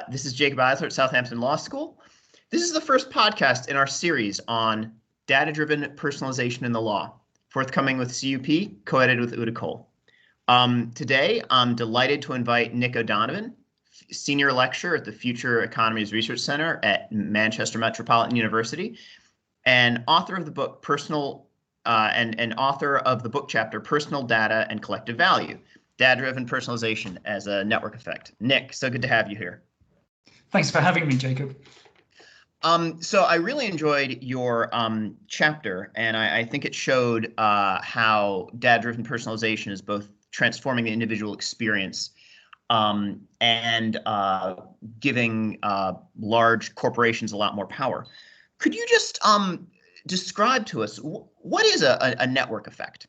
This is Jacob Eisler at Southampton Law School. This is the first podcast in our series on data-driven personalization in the law, forthcoming with CUP, co-edited with Uda Kohl. Today, I'm delighted to invite Nick O'Donovan, senior lecturer at the Future Economies Research Center at Manchester Metropolitan University, and author of the book and author of the book chapter Personal Data and Collective Value, Data-Driven Personalization as a Network Effect. Nick, so good to have you here. Thanks for having me, Jacob. So I really enjoyed your chapter, and I think it showed how data-driven personalization is both transforming the individual experience and giving large corporations a lot more power. Could you just describe to us what is a network effect?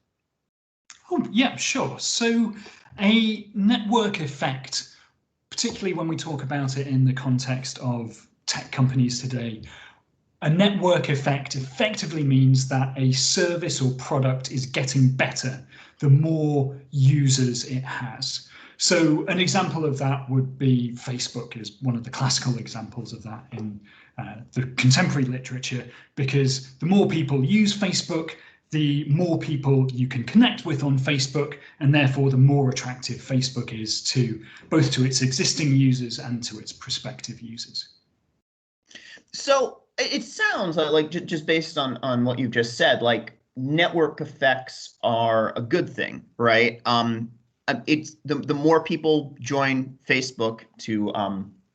Oh, yeah, sure. So a network effect, particularly when we talk about it in the context of tech companies today, a network effect effectively means that a service or product is getting better the more users it has. So an example of that would be Facebook is one of the classical examples of that in the contemporary literature, because the more people use Facebook, the more people you can connect with on Facebook, and therefore the more attractive Facebook is to both to its existing users and to its prospective users. So it sounds like just based on what you've just said, like network effects are a good thing, right? It's the more people join Facebook, to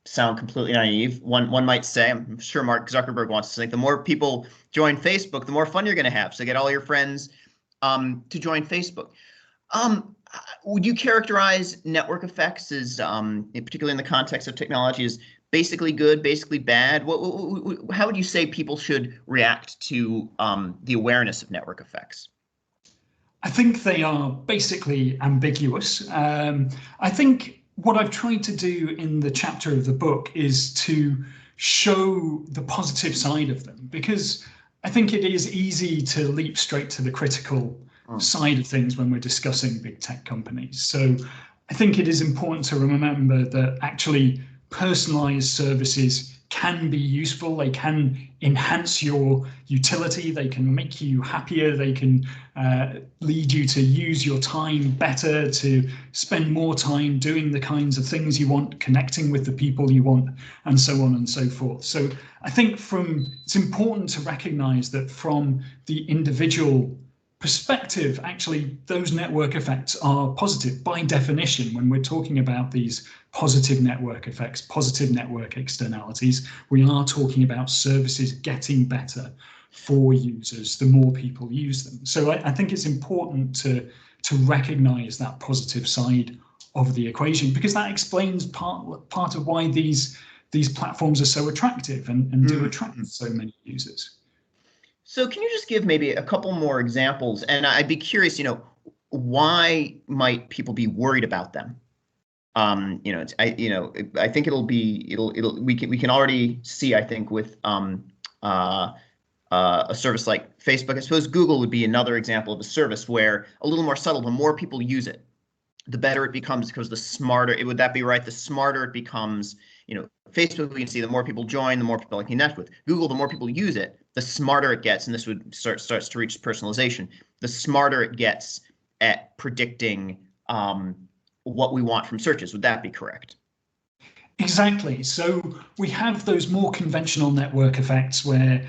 sound completely naive, one might say, I'm sure Mark Zuckerberg wants to think, the more people join Facebook, the more fun you're going to have. So get all your friends to join Facebook. Would you characterize network effects as, particularly in the context of technology, as basically good, basically bad? How would you say people should react to the awareness of network effects? I think they are basically ambiguous. I think what I've tried to do in the chapter of the book is to show the positive side of them, because I think it is easy to leap straight to the critical side of things when we're discussing big tech companies. So I think it is important to remember that actually personalized services can be useful. They can enhance your utility. They can make you happier. They can lead you to use your time better, to spend more time doing the kinds of things you want, connecting with the people you want, and so on and so forth. So I think it's important to recognize that from the individual perspective, actually, those network effects are positive by definition. When we're talking about these positive network effects, positive network externalities, we are talking about services getting better for users the more people use them. So I think it's important to recognize that positive side of the equation, because that explains part of why these platforms are so attractive and do attract so many users. So can you just give maybe a couple more examples? And I'd be curious, why might people be worried about them? I think we can already see, I think, with a service like Facebook. I suppose Google would be another example of a service where a little more subtle. The more people use it, the better it becomes, because the smarter. Would that be right? The smarter it becomes. Facebook, we can see the more people join, the more people I connect with. Google, the more people use it, the smarter it gets, and this would starts to reach personalization. The smarter it gets at predicting what we want from searches. Would that be correct? Exactly. So we have those more conventional network effects where,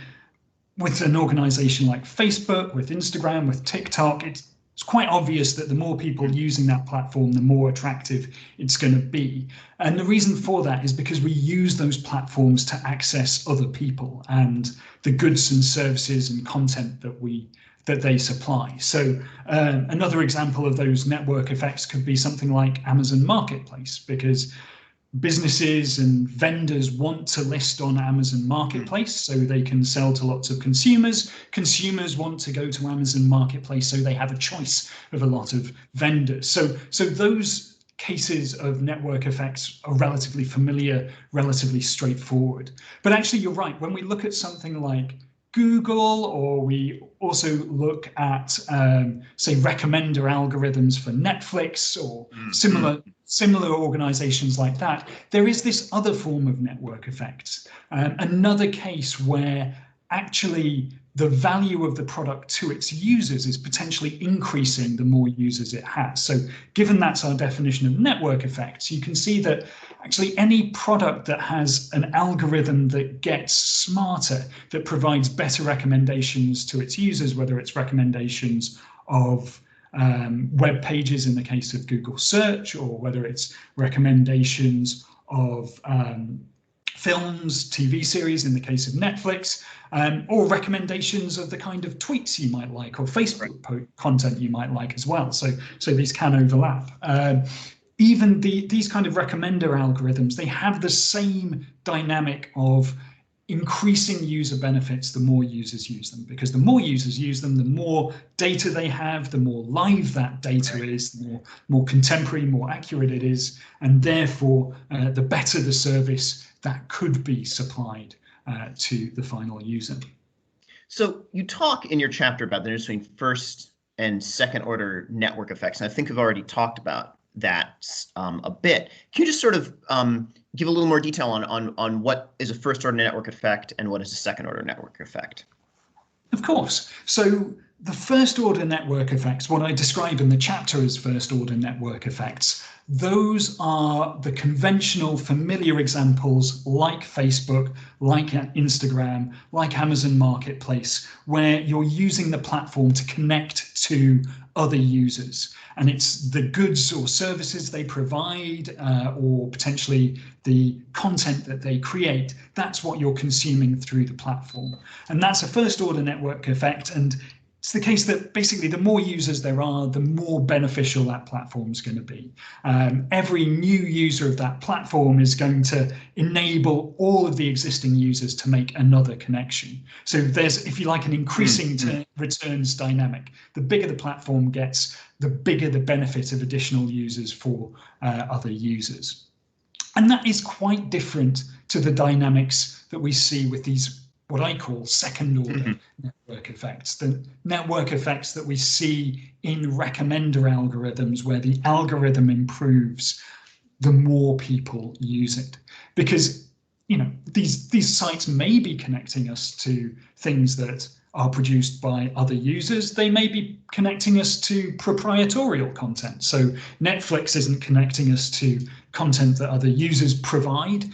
with an organization like Facebook, with Instagram, with TikTok, it's quite obvious that the more people using that platform, the more attractive it's going to be. And the reason for that is because we use those platforms to access other people and the goods and services and content that they supply. So another example of those network effects could be something like Amazon Marketplace, because businesses and vendors want to list on Amazon Marketplace so they can sell to lots of consumers. Consumers want to go to Amazon Marketplace so they have a choice of a lot of vendors. So those cases of network effects are relatively familiar, relatively straightforward. But actually, you're right. When we look at something like Google, or we also look at, say, recommender algorithms for Netflix or similar organizations like that, there is this other form of network effects. Another case where actually the value of the product to its users is potentially increasing the more users it has. So given that's our definition of network effects, you can see that actually any product that has an algorithm that gets smarter, that provides better recommendations to its users, whether it's recommendations of web pages in the case of Google search, or whether it's recommendations of films, TV series in the case of Netflix, or recommendations of the kind of tweets you might like, or Facebook content you might like as well. So these can overlap. Even these kind of recommender algorithms, they have the same dynamic of increasing user benefits the more users use them, because the more users use them, the more data they have, the more live that data is, the more contemporary, more accurate it is, and therefore the better the service that could be supplied to the final user. So you talk in your chapter about the difference between first and second order network effects, and I think we've already talked about that a bit. Can you just sort of give a little more detail on what is a first order network effect and what is a second order network effect? Of course. So the first order network effects, what I describe in the chapter as first order network effects, those are the conventional familiar examples like Facebook, like Instagram, like Amazon Marketplace, where you're using the platform to connect to other users. And it's the goods or services they provide, or potentially the content that they create. That's what you're consuming through the platform. And that's a first order network effect. And it's the case that basically the more users there are, the more beneficial that platform is going to be. Every new user of that platform is going to enable all of the existing users to make another connection. So there's, if you like, an increasing returns dynamic. The bigger the platform gets, the bigger the benefit of additional users for other users. And that is quite different to the dynamics that we see with these, what I call second order network effects, the network effects that we see in recommender algorithms, where the algorithm improves the more people use it. Because, you know, these sites may be connecting us to things that are produced by other users. They may be connecting us to proprietorial content. So Netflix isn't connecting us to content that other users provide.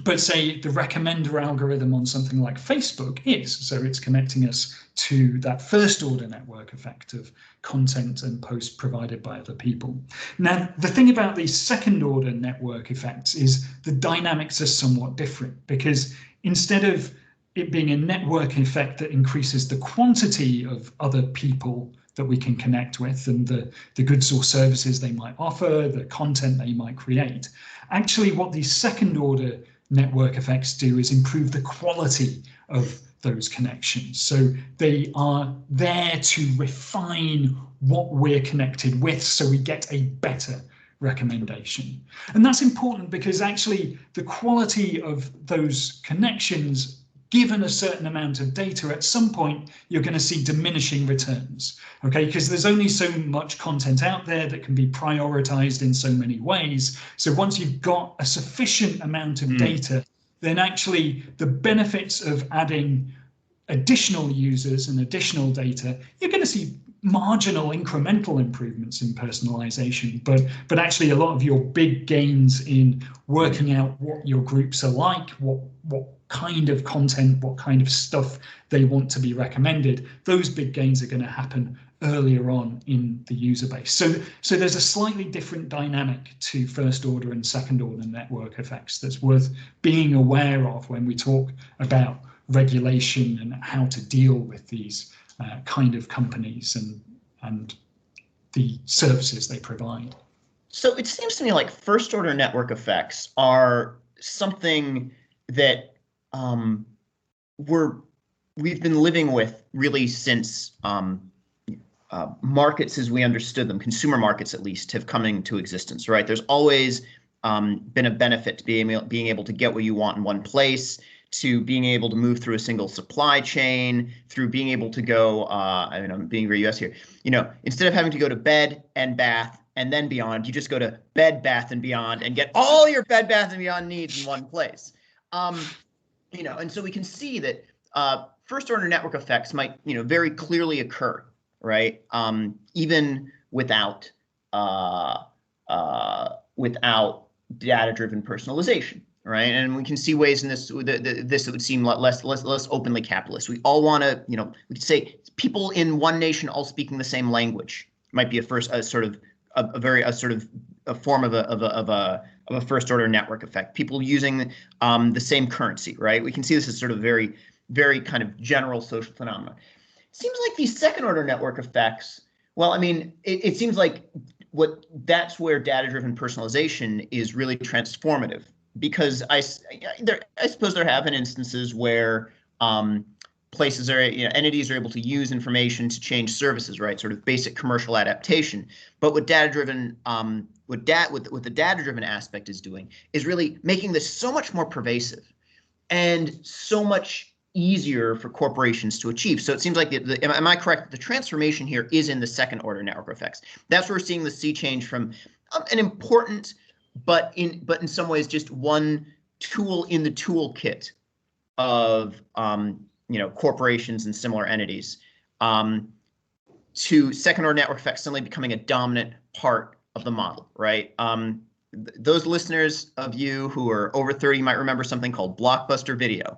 But say the recommender algorithm on something like Facebook is, so it's connecting us to that first order network effect of content and posts provided by other people. Now, the thing about these second order network effects is the dynamics are somewhat different, because instead of it being a network effect that increases the quantity of other people that we can connect with and the goods or services they might offer, the content they might create, actually what these second order network effects do is improve the quality of those connections. So they are there to refine what we're connected with, so we get a better recommendation. And that's important because actually the quality of those connections, given a certain amount of data, at some point you're going to see diminishing returns, okay? Because there's only so much content out there that can be prioritized in so many ways. So once you've got a sufficient amount of data, then actually the benefits of adding additional users and additional data, you're going to see marginal incremental improvements in personalization, but actually a lot of your big gains in working out what your groups are like, what kind of content, what kind of stuff they want to be recommended, those big gains are going to happen earlier on in the user base. So there's a slightly different dynamic to first order and second order network effects that's worth being aware of when we talk about regulation and how to deal with these kind of companies and the services they provide. So it seems to me like first order network effects are something that we've been living with really since markets as we understood them, consumer markets at least, have come into existence, right? There's always been a benefit to being able to get what you want in one place, to being able to move through a single supply chain, through being able to go, I mean, I'm being very US here, instead of having to go to bed and bath and then beyond, you just go to bed, bath, and beyond and get all your bed, bath, and beyond needs in one place. And so we can see that first order network effects might, very clearly occur, right? Even without data-driven personalization, right? And we can see ways in this that would seem less openly capitalist. We all want to, we could say people in one nation all speaking the same language might be a form of a first order network effect. People using the same currency, right? We can see this as sort of very, very kind of general social phenomena. It seems like these second order network effects, well, I mean, it seems like that's where data-driven personalization is really transformative, because I suppose there have been instances where places are, entities are able to use information to change services, right? Sort of basic commercial adaptation. But what data-driven, what the data-driven aspect is doing is really making this so much more pervasive and so much easier for corporations to achieve. So it seems like am I correct? The transformation here is in the second order network effects. That's where we're seeing the sea change from an important, but in some ways just one tool in the toolkit of corporations and similar entities, to second order network effects suddenly becoming a dominant part of the model, right? Those listeners of you who are over 30 might remember something called Blockbuster Video,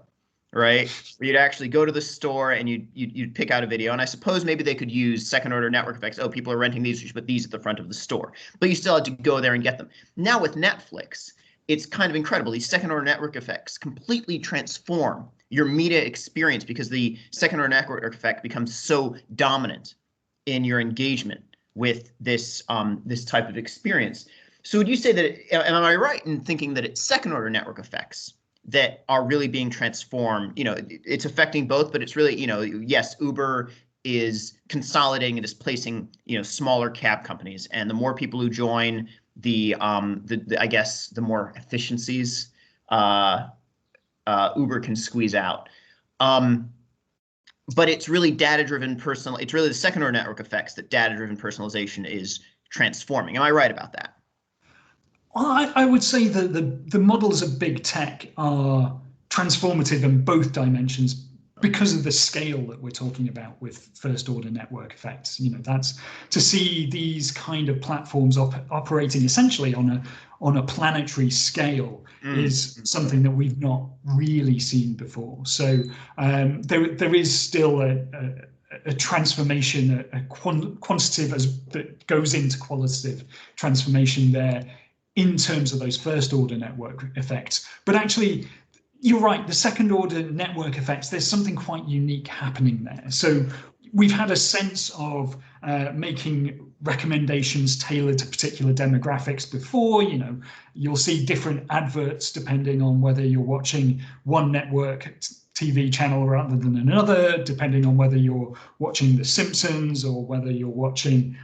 right? Where you'd actually go to the store and you'd pick out a video. And I suppose maybe they could use second order network effects. Oh, people are renting these, but these at the front of the store. But you still had to go there and get them. Now with Netflix, it's kind of incredible. These second order network effects completely transform your media experience because the second order network effect becomes so dominant in your engagement with this type of experience. So would you say that, am I right in thinking that it's second order network effects that are really being transformed? It's affecting both, but it's really, yes, Uber is consolidating and displacing, smaller cab companies, and the more people who join, the I guess the more efficiencies Uber can squeeze out. But it's really data-driven it's really the second order network effects that data-driven personalization is transforming. Am I right about that? Well, I would say that the models of big tech are transformative in both dimensions because of the scale that we're talking about with first order network effects. That's to see these kind of platforms operating essentially on a planetary scale is something that we've not really seen before. So there is still a transformation, a quantitative that goes into qualitative transformation there in terms of those first order network effects. But actually, you're right, the second order network effects, there's something quite unique happening there. So we've had a sense of making recommendations tailored to particular demographics before. You'll see different adverts depending on whether you're watching one network TV channel rather than another, depending on whether you're watching The Simpsons or whether you're watching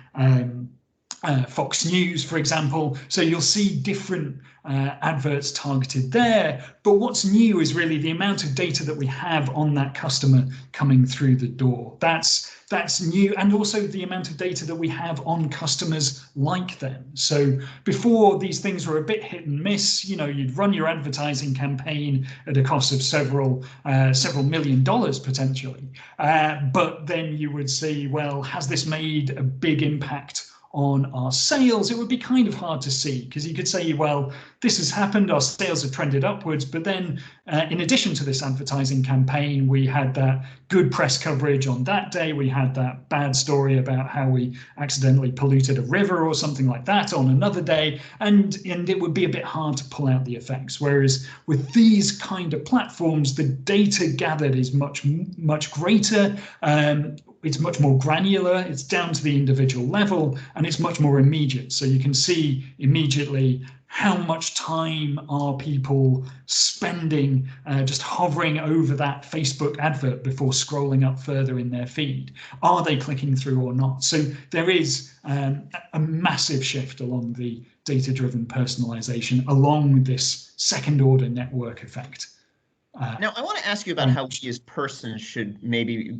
Fox News, for example. So you'll see different adverts targeted there. But what's new is really the amount of data that we have on that customer coming through the door. That's new, and also the amount of data that we have on customers like them. So before, these things were a bit hit and miss. You'd run your advertising campaign at a cost of several $1 million potentially, but then you would say, well, has this made a big impact on our sales? It would be kind of hard to see, because you could say, well, this has happened, our sales have trended upwards, but then in addition to this advertising campaign, we had that good press coverage on that day, we had that bad story about how we accidentally polluted a river or something like that on another day, and it would be a bit hard to pull out the effects. Whereas with these kind of platforms, the data gathered is much greater. It's much more granular, it's down to the individual level, and it's much more immediate. So you can see immediately how much time are people spending just hovering over that Facebook advert before scrolling up further in their feed. Are they clicking through or not? So there is a massive shift along the data-driven personalization along this second order network effect. Now, I want to ask you about how we as persons should maybe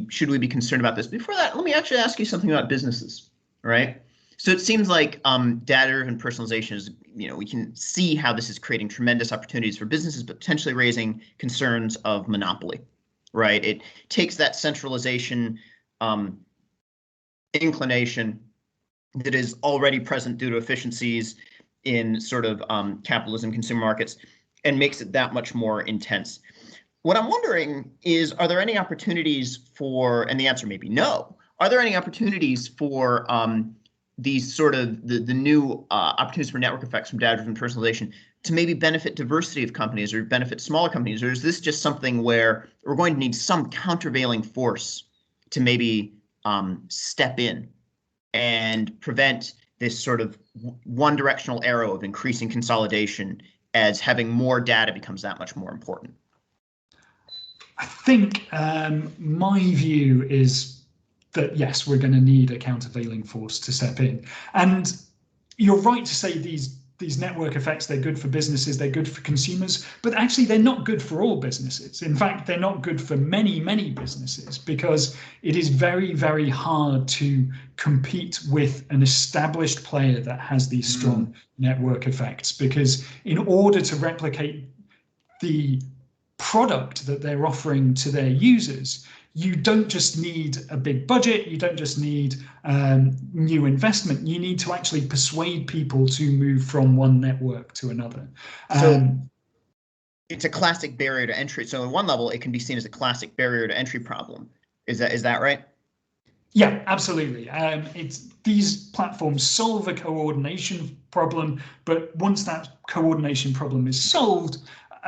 should we be concerned about this? Before that, let me actually ask you something about businesses, right? So it seems like data-driven personalization is, we can see how this is creating tremendous opportunities for businesses, but potentially raising concerns of monopoly, right? It takes that centralization inclination that is already present due to efficiencies in sort of capitalism, consumer markets, and makes it that much more intense. What I'm wondering is, are there any opportunities for, and the answer may be no, are there any opportunities for these sort of the new opportunities for network effects from data-driven personalization to maybe benefit diversity of companies or benefit smaller companies? Or is this just something where we're going to need some countervailing force to maybe step in and prevent this sort of one directional arrow of increasing consolidation as having more data becomes that much more important? I think my view is that, yes, we're going to need a countervailing force to step in. And you're right to say these network effects, they're good for businesses, they're good for consumers, but actually they're not good for all businesses. In fact, they're not good for many, many businesses, because it is very, very hard to compete with an established player that has these strong network effects, because in order to replicate the product that they're offering to their users, you don't just need a big budget, you don't just need new investment, you need to actually persuade people to move from one network to another. So it's a classic barrier to entry. So on one level, it can be seen as a classic barrier to entry problem. Is that right? Yeah, absolutely. These platforms solve a coordination problem, but once that coordination problem is solved,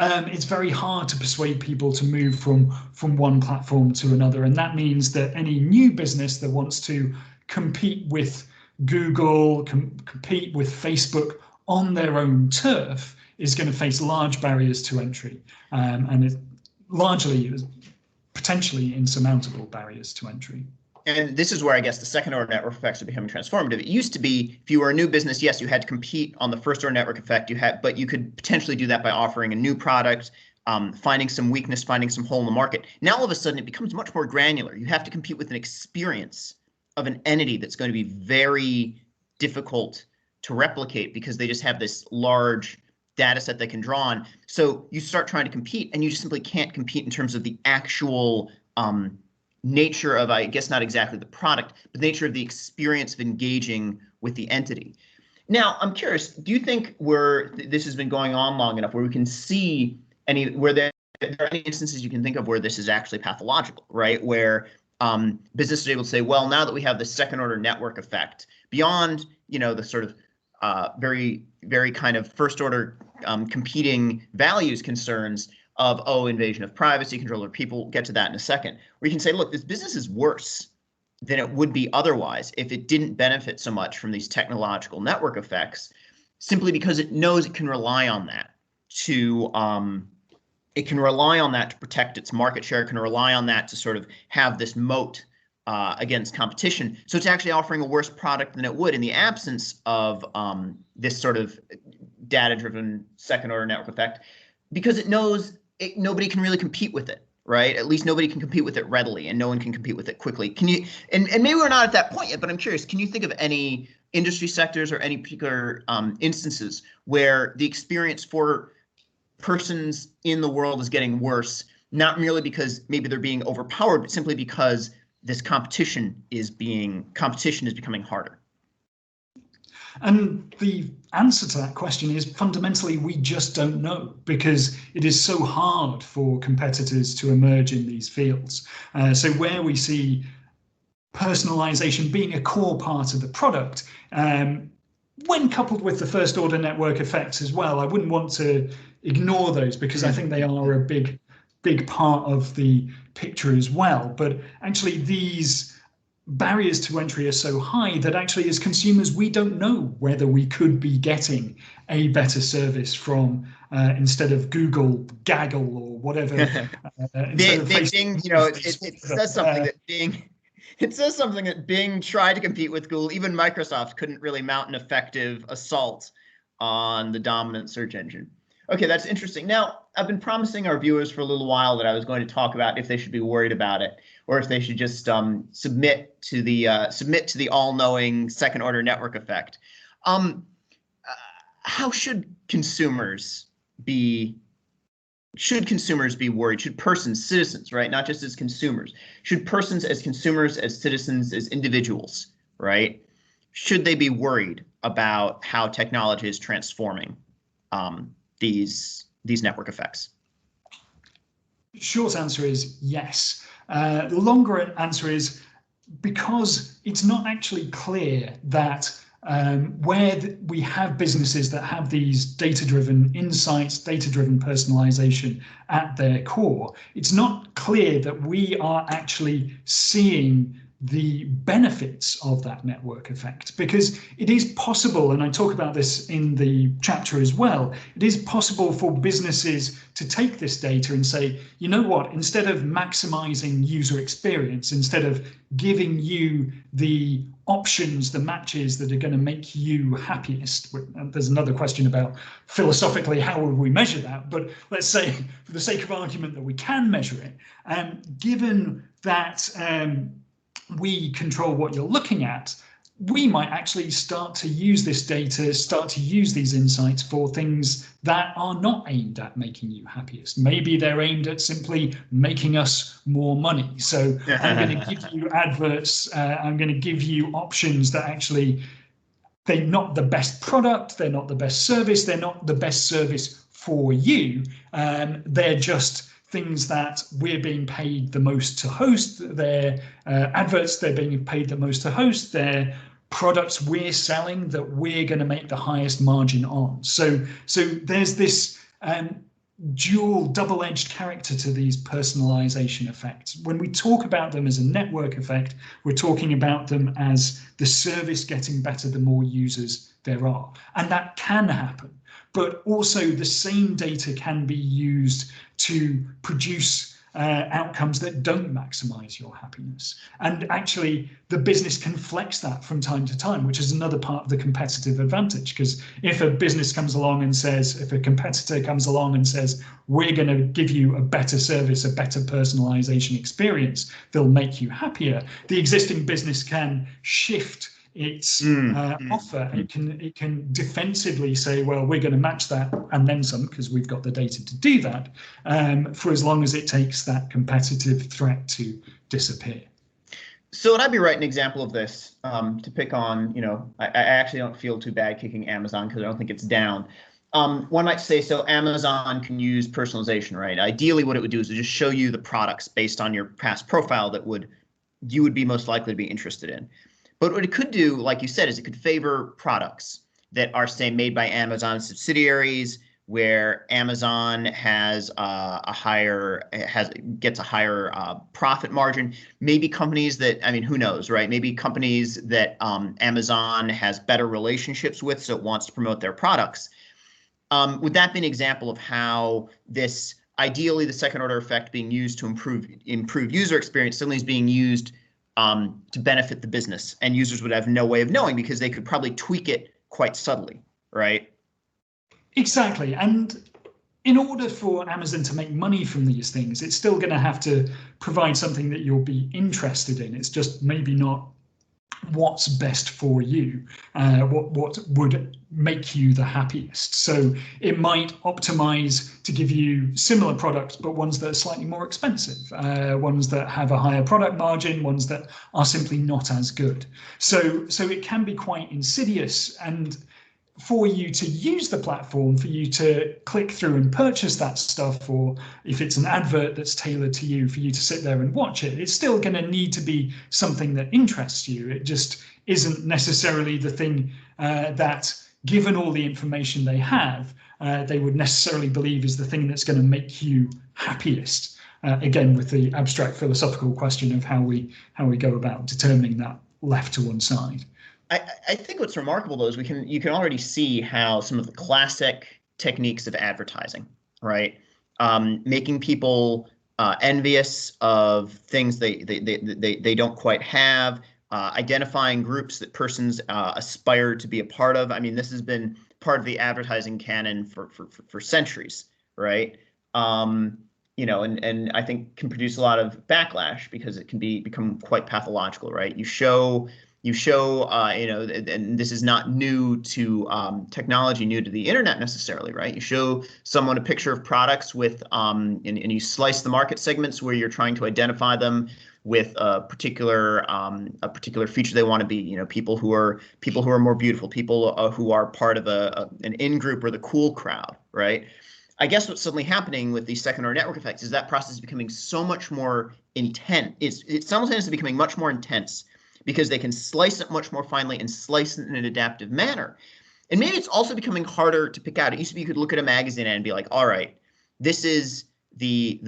it's very hard to persuade people to move from one platform to another. And that means that any new business that wants to compete with Google, compete with Facebook on their own turf is going to face large barriers to entry. And it largely potentially insurmountable barriers to entry. And this is where I guess the second order network effects are becoming transformative. It used to be, if you were a new business, yes, you had to compete on the first order network effect. But you could potentially do that by offering a new product, finding some weakness, finding some hole in the market. Now all of a sudden it becomes much more granular. You have to compete with an experience of an entity that's going to be very difficult to replicate because they just have this large data set they can draw on. So you start trying to compete, and you just simply can't compete in terms of the actual nature of, I guess not exactly the product, but the nature of the experience of engaging with the entity. Now, I'm curious, do you think this has been going on long enough where we can see where there are any instances you can think of where this is actually pathological, right? Where businesses are able to say, well, now that we have the second order network effect, beyond, the sort of very, very kind of first order competing values concerns of, invasion of privacy, control of people, get to that in a second, where you can say, look, this business is worse than it would be otherwise if it didn't benefit so much from these technological network effects, simply because it knows it can rely on that to protect its market share, it can rely on that to sort of have this moat against competition. So it's actually offering a worse product than it would in the absence of this sort of data-driven second order network effect, because it knows nobody can really compete with it, right? At least nobody can compete with it readily, and no one can compete with it quickly. Can you, and maybe we're not at that point yet, but I'm curious, can you think of any industry sectors or any particular instances where the experience for persons in the world is getting worse, not merely because maybe they're being overpowered, but simply because this competition is becoming harder? And the answer to that question is, fundamentally, we just don't know, because it is so hard for competitors to emerge in these fields. So where we see personalization being a core part of the product, when coupled with the first order network effects as well, I wouldn't want to ignore those, because I think they are a big part of the picture as well. But actually, these barriers to entry are so high that actually, as consumers, we don't know whether we could be getting a better service from, instead of Google, Gaggle, or whatever. Bing, it says something that Bing. It says something that Bing tried to compete with Google. Even Microsoft couldn't really mount an effective assault on the dominant search engine. Okay, that's interesting. Now, I've been promising our viewers for a little while that I was going to talk about if they should be worried about it, or if they should just submit to the all-knowing second-order network effect. Um, how should consumers be worried? Should persons, citizens, right? Not just as consumers. Should persons as consumers, as citizens, as individuals, right? Should they be worried about how technology is transforming these network effects? Short answer is yes. The longer answer is because it's not actually clear that where we have businesses that have these data-driven insights, data-driven personalization at their core, it's not clear that we are actually seeing the benefits of that network effect, because it is possible, and I talk about this in the chapter as well, it is possible for businesses to take this data and say, you know what, instead of maximizing user experience, instead of giving you the options, the matches that are going to make you happiest. There's another question about philosophically how would we measure that, but let's say for the sake of argument that we can measure it, given that we control what you're looking at, we might actually start to use this data, start to use these insights for things that are not aimed at making you happiest. Maybe they're aimed at simply making us more money. So I'm going to give you adverts, I'm going to give you options that actually, they're not the best product, they're not the best service, they're not the best service for you. They're just things that we're being paid the most to host. Their adverts, they're being paid the most to host. Their products we're selling that we're going to make the highest margin on. So there's this dual, double-edged character to these personalization effects. When we talk about them as a network effect, we're talking about them as the service getting better the more users there are. And that can happen. But also the same data can be used to produce outcomes that don't maximize your happiness. And actually, the business can flex that from time to time, which is another part of the competitive advantage. Because if a business comes along and says, if a competitor comes along and says, we're going to give you a better service, a better personalization experience, they'll make you happier, the existing business can shift its offer. It can defensively say, well, we're going to match that and then some, because we've got the data to do that, for as long as it takes that competitive threat to disappear. So would I be right, an example of this, to pick on, I actually don't feel too bad kicking Amazon because I don't think it's down. One might say, so Amazon can use personalization, right? Ideally, what it would do is just show you the products based on your past profile that you would be most likely to be interested in. But what it could do, like you said, is it could favor products that are, say, made by Amazon subsidiaries, where Amazon has gets a higher profit margin. Maybe companies that, I mean, who knows, right? Maybe companies that Amazon has better relationships with, so it wants to promote their products. Would that be an example of how this, ideally, the second order effect being used to improve user experience suddenly is being used to benefit the business, and users would have no way of knowing because they could probably tweak it quite subtly, right? Exactly. And in order for Amazon to make money from these things, it's still going to have to provide something that you'll be interested in. It's just maybe not what's best for you, what would make you the happiest. So it might optimize to give you similar products, but ones that are slightly more expensive, ones that have a higher product margin, ones that are simply not as good. So it can be quite insidious, and for you to use the platform, for you to click through and purchase that stuff, or if it's an advert that's tailored to you, for you to sit there and watch it, it's still going to need to be something that interests you. It just isn't necessarily the thing that, given all the information they have, they would necessarily believe is the thing that's going to make you happiest. Again, with the abstract philosophical question of how we go about determining that left to one side. I think what's remarkable, though, is you can already see how some of the classic techniques of advertising, right, making people envious of things they don't quite have, identifying groups that persons aspire to be a part of. I mean, this has been part of the advertising canon for centuries, right? And I think can produce a lot of backlash because it can become quite pathological, right? You show, and this is not new to technology, new to the internet necessarily, right? You show someone a picture of products with, and you slice the market segments where you're trying to identify them with a particular feature they want to be. People who are more beautiful, people who are part of an in group or the cool crowd, right? I guess what's suddenly happening with these second-order network effects is that process is becoming so much more intense. It's simultaneously becoming much more intense because they can slice it much more finely and slice it in an adaptive manner. And maybe it's also becoming harder to pick out. It used to be you could look at a magazine and be like, all right, this is the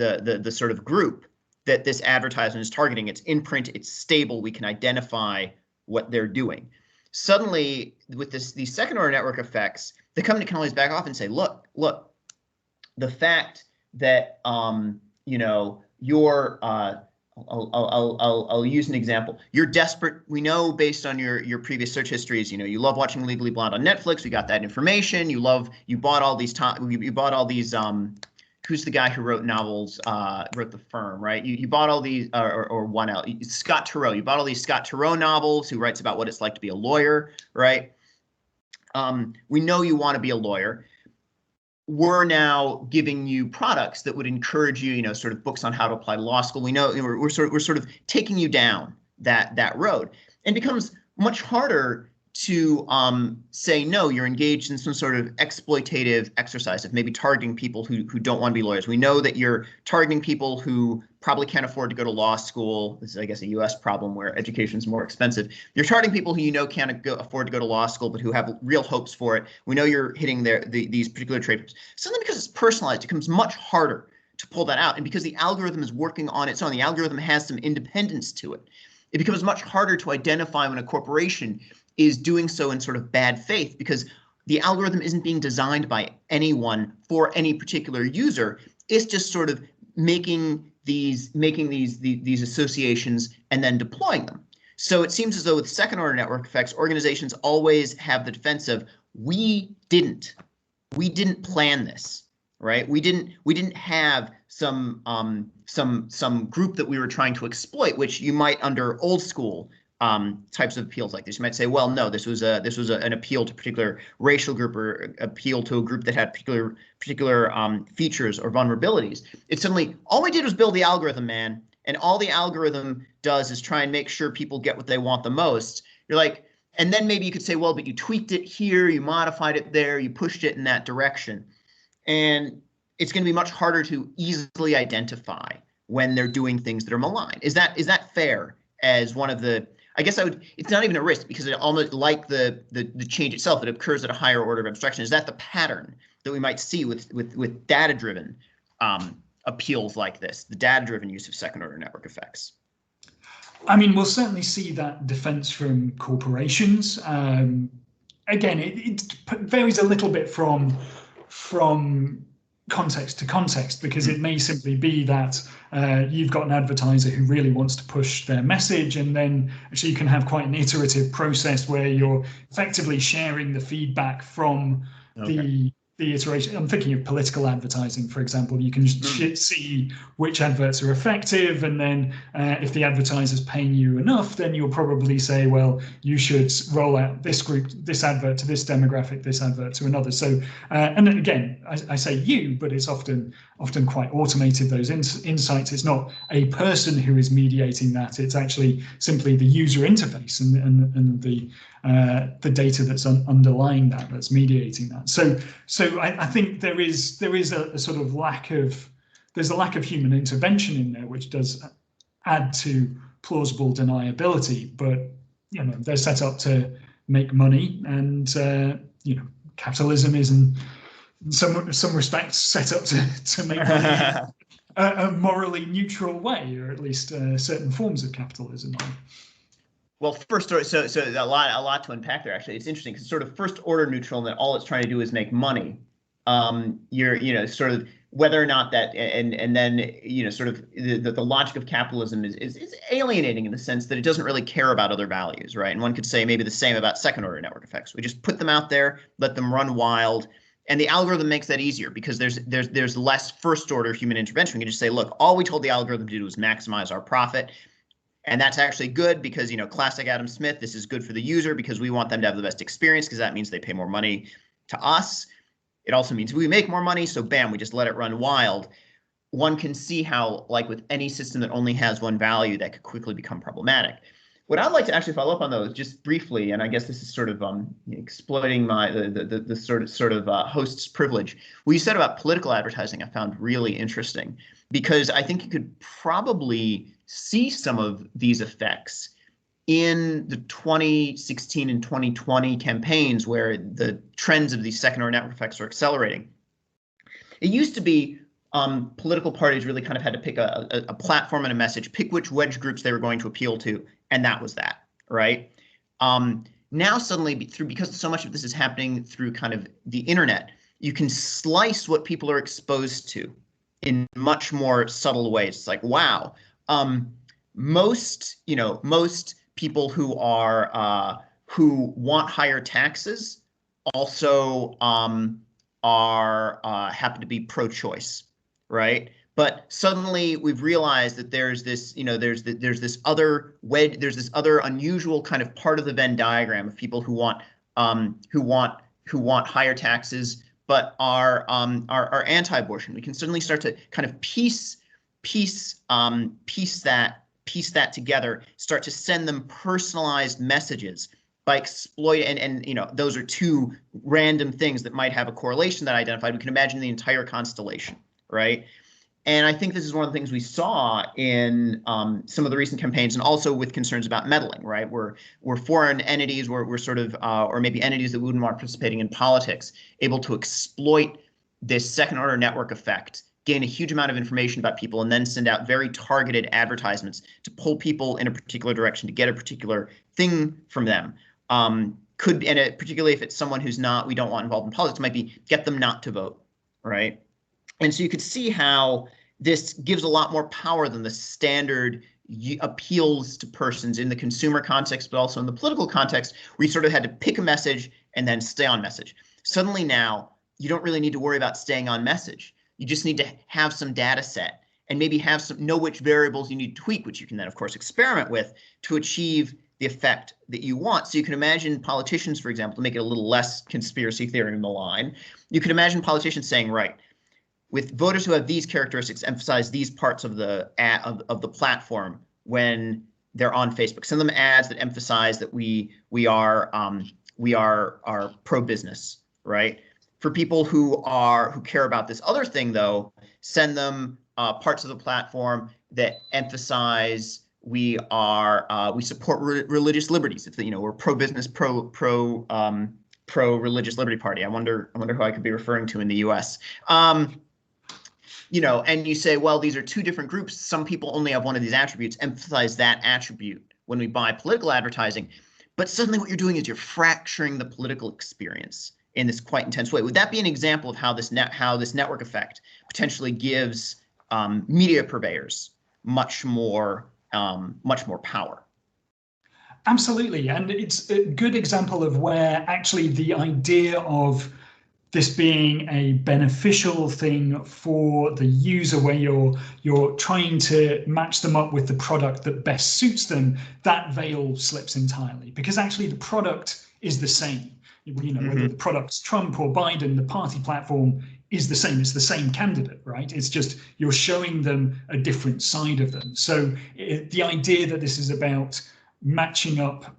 sort of group that this advertisement is targeting. It's in print, it's stable, we can identify what they're doing. Suddenly, with these second-order network effects, the company can always back off and say, look, the fact that you're I'll use an example. You're desperate. We know based on your previous search histories, you love watching Legally Blonde on Netflix. We got that information. You bought all these who's the guy who wrote novels, wrote The Firm, right? You bought all these, or one out, Scott Turow. You bought all these Scott Turow novels, who writes about what it's like to be a lawyer, right? We know you want to be a lawyer. We're now giving you products that would encourage you, sort of books on how to apply to law school. We know we're sort of taking you down that road, and it becomes much harder to say no. You're engaged in some sort of exploitative exercise of maybe targeting people who don't want to be lawyers. We know that you're targeting people who probably can't afford to go to law school. This is, I guess, a U.S. problem where education is more expensive. You're targeting people who can't afford to go to law school, but who have real hopes for it. We know you're hitting these particular traits. Suddenly, because it's personalized, it becomes much harder to pull that out. And because the algorithm is working on its own, the algorithm has some independence to it. It becomes much harder to identify when a corporation is doing so in sort of bad faith, because the algorithm isn't being designed by anyone for any particular user. It's just sort of making these associations and then deploying them. So it seems as though with second order network effects, organizations always have the defense of, we didn't plan this, right? We didn't have some group that we were trying to exploit, which you might, under old school types of appeals like this, you might say, well, no, this was an appeal to a particular racial group, or appeal to a group that had particular features or vulnerabilities. It's suddenly, all we did was build the algorithm, man, and all the algorithm does is try and make sure people get what they want the most. You're like, and then maybe you could say, well, but you tweaked it here, you modified it there, you pushed it in that direction, and it's going to be much harder to easily identify when they're doing things that are malign. Is that fair? As one of the, I guess it's not even a risk, because it almost, like the change itself, it occurs at a higher order of abstraction. Is that the pattern that we might see with data-driven appeals like this, the data-driven use of second order network effects? I mean, we'll certainly see that defense from corporations. Again, it varies a little bit from context to context, because it may simply be that you've got an advertiser who really wants to push their message, and then actually you can have quite an iterative process where you're effectively sharing the feedback from the iteration. I'm thinking of political advertising, for example. You can see which adverts are effective, and then if the advertiser's paying you enough, then you'll probably say, well, you should roll out this group, this advert to this demographic, this advert to another. So, and then again, I say you, but it's often quite automated, those insights. It's not a person who is mediating that. It's actually simply the user interface and the data that's underlying that's mediating that. So I think there is a sort of lack of human intervention in there, which does add to plausible deniability. But they're set up to make money, and capitalism is in some respects set up to make money a morally neutral way, or at least certain forms of capitalism are. Well, first order, so a lot to unpack there. Actually, it's interesting because sort of first order neutral, and that all it's trying to do is make money. Sort of whether or not that, and then, sort of the logic of capitalism is alienating in the sense that it doesn't really care about other values, right? And one could say maybe the same about second order network effects. We just put them out there, let them run wild. And the algorithm makes that easier because there's less first order human intervention. We can just say, look, all we told the algorithm to do was maximize our profit. And that's actually good because, classic Adam Smith, this is good for the user because we want them to have the best experience because that means they pay more money to us. It also means we make more money. So bam, we just let it run wild. One can see how, like with any system that only has one value, that could quickly become problematic. What I'd like to actually follow up on, though, is just briefly, and I guess this is sort of exploiting the sort of host's privilege. What you said about political advertising, I found really interesting because I think you could probably see some of these effects in the 2016 and 2020 campaigns where the trends of these second order network effects are accelerating. It used to be political parties really kind of had to pick a platform and a message, pick which wedge groups they were going to appeal to, and that was that, right? Now suddenly, because so much of this is happening through kind of the internet, you can slice what people are exposed to in much more subtle ways. It's like, wow, most people who want higher taxes also happen to be pro-choice, right? But suddenly we've realized that there's this other unusual kind of part of the Venn diagram of people who want higher taxes but are anti-abortion. We can suddenly start to kind of piece that together, start to send them personalized messages by exploiting, and those are two random things that might have a correlation that I identified. We can imagine the entire constellation, right? And I think this is one of the things we saw in some of the recent campaigns, and also with concerns about meddling, right? Where foreign entities, we're sort of, or maybe entities that wouldn't want participating in politics, able to exploit this second order network effect, gain a huge amount of information about people, and then send out very targeted advertisements to pull people in a particular direction to get a particular thing from them. Particularly if it's someone who's we don't want involved in politics, might be get them not to vote, right? And so you could see how this gives a lot more power than the standard appeals to persons in the consumer context, but also in the political context, where you sort of had to pick a message and then stay on message. Suddenly now, you don't really need to worry about staying on message. You just need to have some data set and maybe know which variables you need to tweak, which you can then, of course, experiment with to achieve the effect that you want. So you can imagine politicians, for example, to make it a little less conspiracy theory malign, you can imagine politicians saying, right, with voters who have these characteristics, emphasize these parts of the platform when they're on Facebook. Send them ads that emphasize that we are pro-business, right? For people who care about this other thing, though, send them parts of the platform that emphasize we support religious liberties. If we're pro-business, pro-religious liberty party. I wonder who I could be referring to in the U.S. And you say, well, these are two different groups. Some people only have one of these attributes. Emphasize that attribute when we buy political advertising. But suddenly what you're doing is you're fracturing the political experience in this quite intense way. Would that be an example of how this network effect potentially gives media purveyors much more power? Absolutely, and it's a good example of where actually the idea of this being a beneficial thing for the user, where you're trying to match them up with the product that best suits them, that veil slips entirely, because actually the product is the same. Whether the product's Trump or Biden, the party platform is the same. It's the same candidate, right? It's just you're showing them a different side of them. So the idea that this is about matching up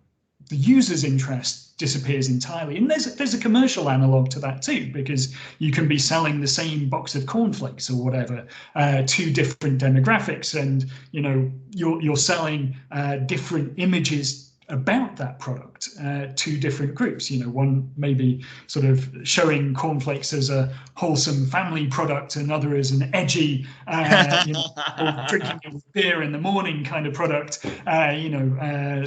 the user's interest disappears entirely. And there's a commercial analog to that too, because you can be selling the same box of cornflakes or whatever to different demographics, and you're selling different images about that product to different groups. One maybe sort of showing cornflakes as a wholesome family product, another as an edgy, or drinking beer in the morning kind of product,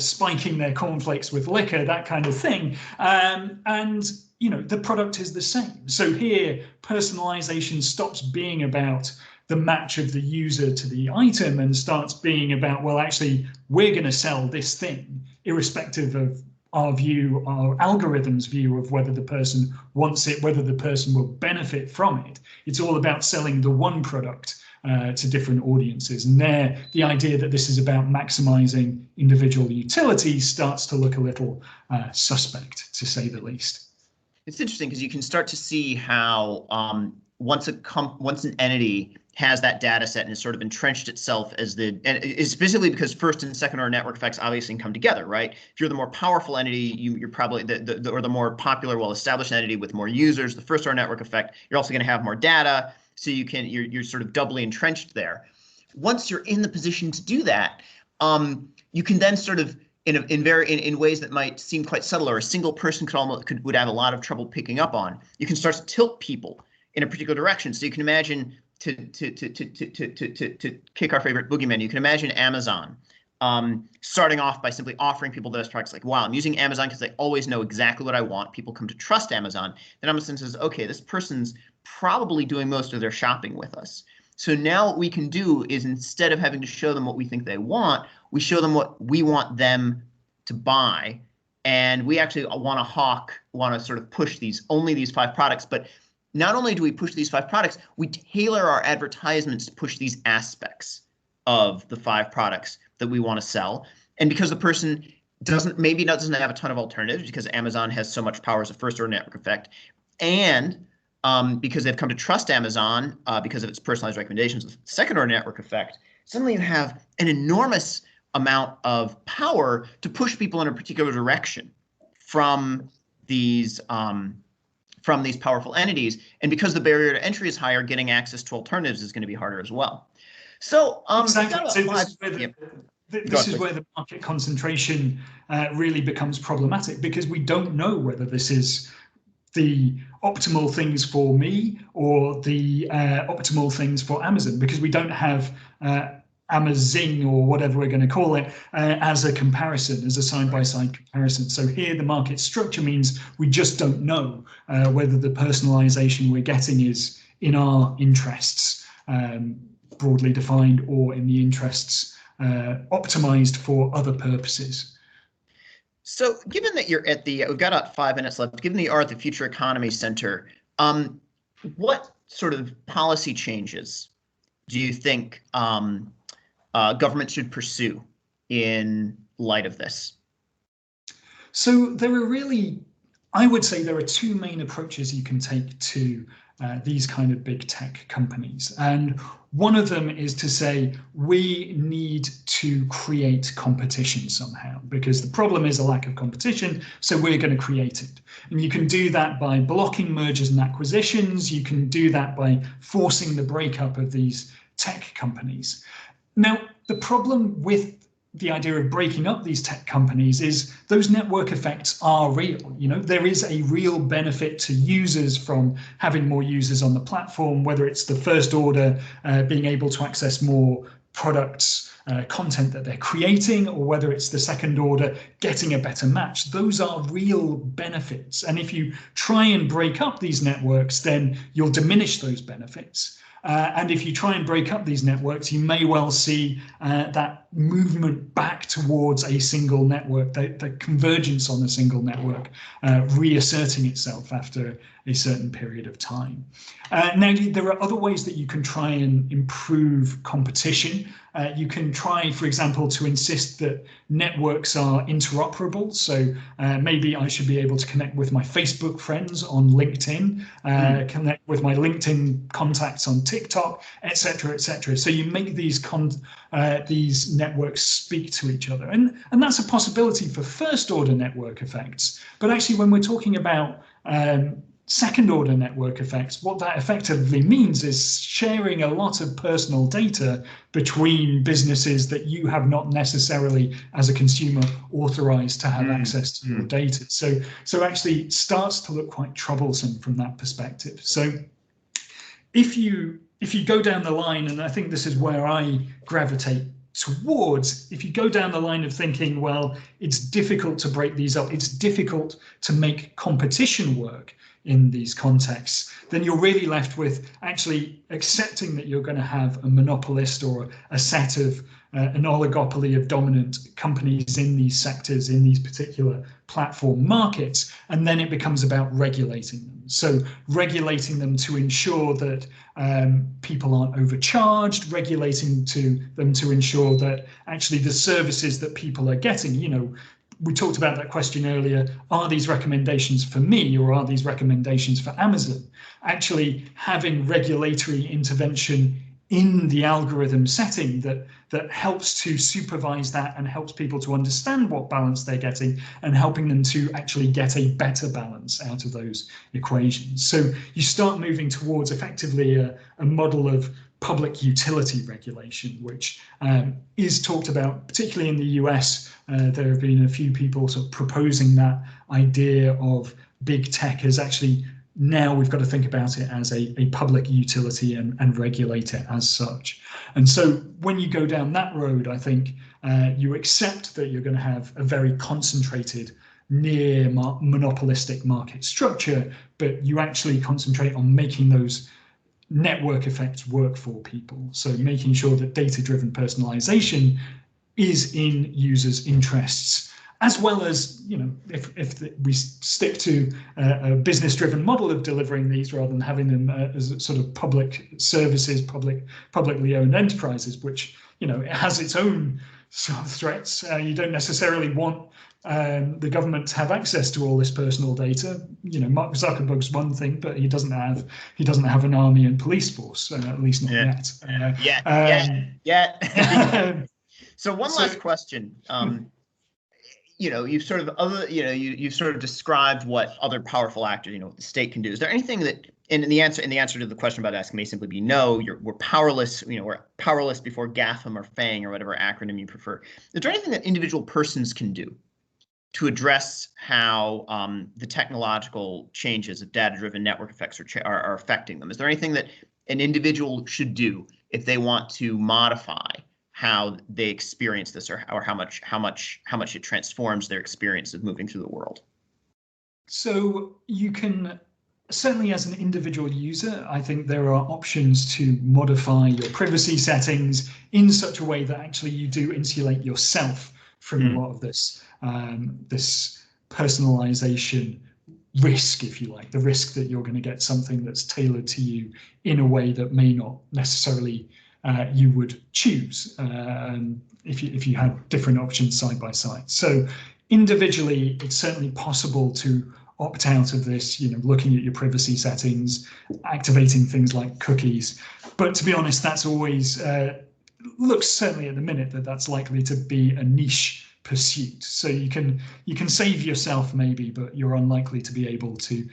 spiking their cornflakes with liquor, that kind of thing. And the product is the same. So here, personalization stops being about the match of the user to the item and starts being about, well, actually, we're going to sell this thing, irrespective of our view, our algorithm's view of whether the person wants it, whether the person will benefit from it. It's all about selling the one product to different audiences. And there, the idea that this is about maximizing individual utility starts to look a little suspect, to say the least. It's interesting because you can start to see how once an entity has that data set and has sort of entrenched itself as and it's specifically because first and second order network effects obviously come together, right? If you're the more powerful entity, you're probably or the more popular, well-established entity with more users, the first order network effect, you're also going to have more data, so you're sort of doubly entrenched there. Once you're in the position to do that, you can then sort of in ways that might seem quite subtle, or a single person would have a lot of trouble picking up on. You can start to tilt people in a particular direction. So you can imagine, to kick our favorite boogeyman, you can imagine Amazon starting off by simply offering people those products, like, wow, I'm using Amazon because they always know exactly what I want. People come to trust Amazon. Then Amazon says, okay, this person's probably doing most of their shopping with us. So now what we can do is, instead of having to show them what we think they want, we show them what we want them to buy. And we actually want to sort of push only these 5 products. But not only do we push these 5 products, we tailor our advertisements to push these aspects of the 5 products that we want to sell. And because the person doesn't have a ton of alternatives, because Amazon has so much power as a first order network effect, and because they've come to trust Amazon because of its personalized recommendations, the second order network effect, suddenly you have an enormous amount of power to push people in a particular direction from these powerful entities. And because the barrier to entry is higher, getting access to alternatives is going to be harder as well. So exactly. This is where the market concentration really becomes problematic, because we don't know whether this is the optimal things for me or the optimal things for Amazon, because we don't have Amazing, or whatever we're going to call it, as a comparison, as a side-by-side comparison. So here the market structure means we just don't know whether the personalization we're getting is in our interests, broadly defined, or in the interests optimized for other purposes. So given that you're at we've got about 5 minutes left, given that you are at the Future Economy Center, what sort of policy changes do you think government should pursue in light of this? So there are I would say there are 2 main approaches you can take to these kind of big tech companies. And one of them is to say, we need to create competition somehow, because the problem is a lack of competition, so we're going to create it. And you can do that by blocking mergers and acquisitions. You can do that by forcing the breakup of these tech companies. Now, the problem with the idea of breaking up these tech companies is those network effects are real. There is a real benefit to users from having more users on the platform, whether it's the first order being able to access more products, content that they're creating, or whether it's the second order getting a better match. Those are real benefits. And if you try and break up these networks, then you'll diminish those benefits. And if you try and break up these networks, you may well see that movement back towards a single network, the convergence on a single network, reasserting itself after a certain period of time. Now, there are other ways that you can try and improve competition. You can try, for example, to insist that networks are interoperable. So maybe I should be able to connect with my Facebook friends on LinkedIn, connect with my LinkedIn contacts on TikTok, et cetera, et cetera. So you make these networks speak to each other. And that's a possibility for first order network effects. But actually, when we're talking about second order network effects, what that effectively means is sharing a lot of personal data between businesses that you have not necessarily, as a consumer, authorized to have access to your data. So actually it starts to look quite troublesome from that perspective. So if you go down the line, and I think this is where I gravitate towards, if you go down the line of thinking, well, it's difficult to break these up, it's difficult to make competition work in these contexts, then you're really left with actually accepting that you're going to have a monopolist or a set of an oligopoly of dominant companies in these sectors, in these particular platform markets, and then it becomes about regulating them. So regulating them to ensure that people aren't overcharged, regulating them to ensure that actually the services that people are getting, you know, we talked about that question earlier, are these recommendations for me or are these recommendations for Amazon? Actually having regulatory intervention in the algorithm setting that helps to supervise that and helps people to understand what balance they're getting and helping them to actually get a better balance out of those equations. So you start moving towards effectively a model of public utility regulation, which is talked about, particularly in the US. There have been a few people sort of proposing that idea of big tech as actually now we've got to think about it as a public utility and regulate it as such. And so when you go down that road, I think you accept that you're going to have a very concentrated near monopolistic market structure, but you actually concentrate on making those network effects work for people. So making sure that data-driven personalization is in users' interests, as well as, you know, if we stick to a business-driven model of delivering these rather than having them as sort of public services, publicly owned enterprises, which, you know, it has its own sort of threats. You don't necessarily want the government to have access to all this personal data. You know, Mark Zuckerberg's one thing, but he doesn't have an army and police force, at least not yet. So one last question. You know, you've sort of described what other powerful actors, you know, the state can do. Is there anything that, and the answer to the question about asking may simply be no. We're powerless. You know, we're powerless before GAFM or FANG or whatever acronym you prefer. Is there anything that individual persons can do to address how the technological changes of data-driven network effects are affecting them? Is there anything that an individual should do if they want to modify how they experience this, or how much it transforms their experience of moving through the world? So you can certainly, as an individual user, I think there are options to modify your privacy settings in such a way that actually you do insulate yourself from a lot of this this personalization risk, if you like, the risk that you're going to get something that's tailored to you in a way that may not necessarily you would choose if you had different options side by side. So individually, it's certainly possible to opt out of this, you know, looking at your privacy settings, activating things like cookies. But to be honest, that's always looks certainly at the minute that's likely to be a niche pursuit. So you can save yourself maybe, but you're unlikely to be able to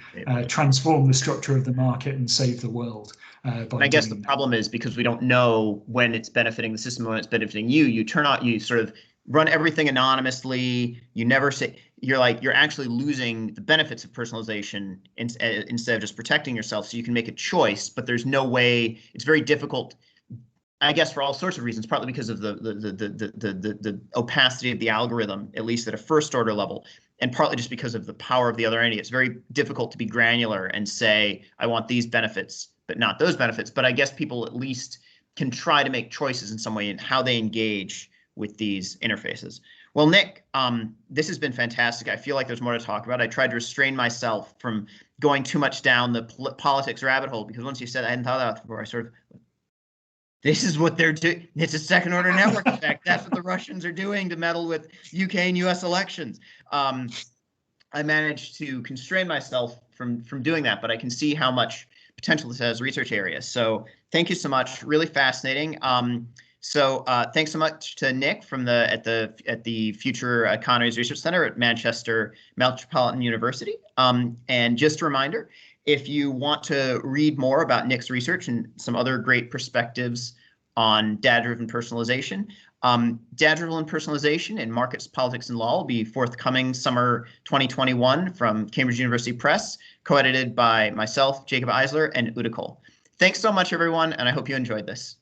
transform the structure of the market and save the world. I guess the problem is because we don't know when it's benefiting the system, when it's benefiting you. You sort of run everything anonymously. You never say, you're actually losing the benefits of personalization instead of just protecting yourself. So you can make a choice, but there's no way. It's very difficult, I guess, for all sorts of reasons, partly because of the opacity of the algorithm, at least at a first order level, and partly just because of the power of the other entity. It's very difficult to be granular and say, I want these benefits, but not those benefits. But I guess people at least can try to make choices in some way in how they engage with these interfaces. Well, Nick, this has been fantastic. I feel like there's more to talk about. I tried to restrain myself from going too much down the politics rabbit hole, because once you said I hadn't thought about it before, I sort of, this is what they're doing. It's a second order network effect. That's what the Russians are doing to meddle with UK and US elections. I managed to constrain myself from doing that, but I can see how much potential this has research areas. So thank you so much. Really fascinating. So thanks so much to Nick from at the Future Economies Research Center at Manchester Metropolitan University. And just a reminder, If you want to read more about Nick's research and some other great perspectives on data-driven personalization, Data-Driven Personalization in Markets, Politics, and Law will be forthcoming summer 2021 from Cambridge University Press, co-edited by myself, Jacob Eisler, and Uta Kohl. Thanks so much, everyone, and I hope you enjoyed this.